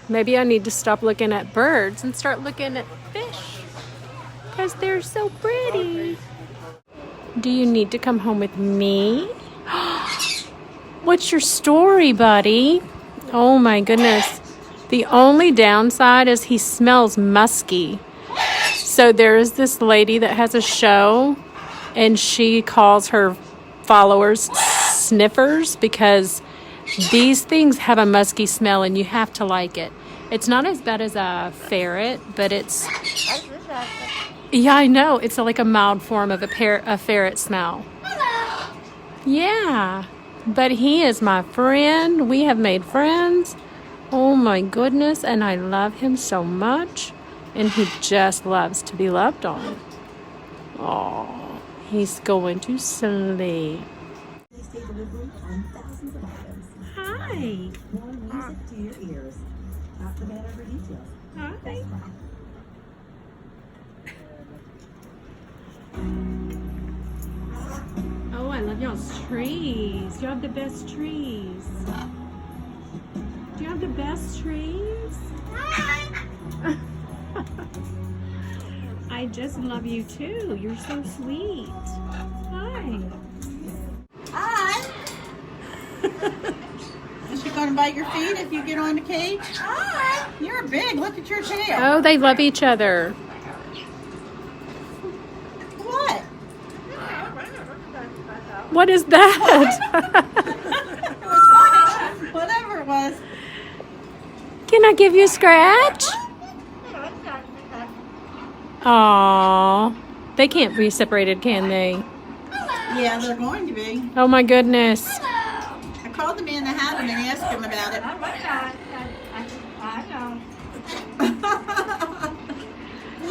Maybe I need to stop looking at birds and start looking at fish because they're so pretty. Do you need to come home with me? What's your story, buddy? Oh my goodness. The only downside is he smells musky. So there's this lady that has a show and she calls her followers sniffers because these things have a musky smell and you have to like it. It's not as bad as a ferret, but it's... Yeah, I know. It's like a mild form of a ferret smell. Yeah, but he is my friend. We have made friends. Oh my goodness, and I love him so much. And he just loves to be loved on. Oh, he's going to sleep. Hi. Hi. Oh, I love y'all's trees. You have the best trees. Do you have the best trees? I just love you too. You're so sweet. Hi. Hi. Is she going to bite your feet if you get on the cage? Hi. You're big. Look at your tail. Oh, they love each other. What? What is that? It was funny. Whatever it was. Can I give you a scratch? Aww. They can't be separated, can they? Yeah, they're going to be. Oh my goodness. I called the man that had him and asked him about it.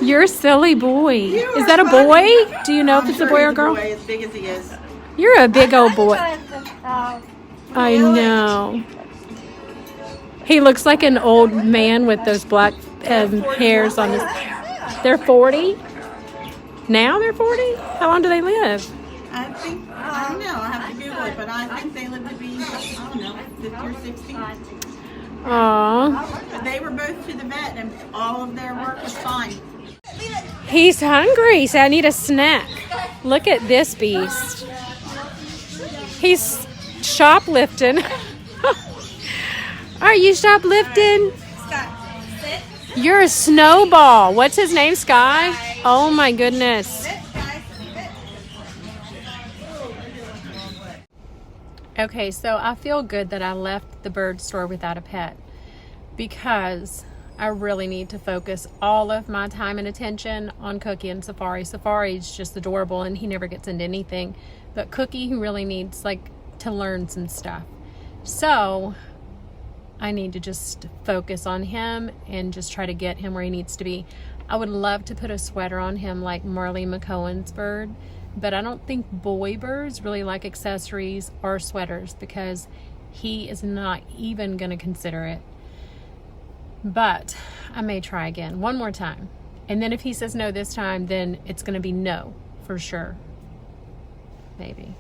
You're a silly boy. You Is are that a funny. boy? Do you know if it's a boy or a girl? As big as he is. You're a big old boy. I know. He looks like an old man with those black hairs on his... They're 40? Now they're 40? How long do they live? I think, I don't know, I have to Google it, but I think they live to be, I don't know, 50 or 60. Aww. But they were both to the vet and all of their work was fine. He's hungry, so I need a snack. Look at this beast. He's shoplifting. Are you shoplifting? You're a snowball. What's his name, Sky? Oh my goodness. Okay, so I feel good that I left the bird store without a pet because I really need to focus all of my time and attention on Cookie and Safari. Safari's just adorable and he never gets into anything, but Cookie, he really needs to learn some stuff. So I need to just focus on him and just try to get him where he needs to be. I would love to put a sweater on him like Marley McCohen's bird, but I don't think boy birds really like accessories or sweaters because he is not even going to consider it. But I may try again one more time. And then if he says no this time, then it's going to be no for sure. Maybe.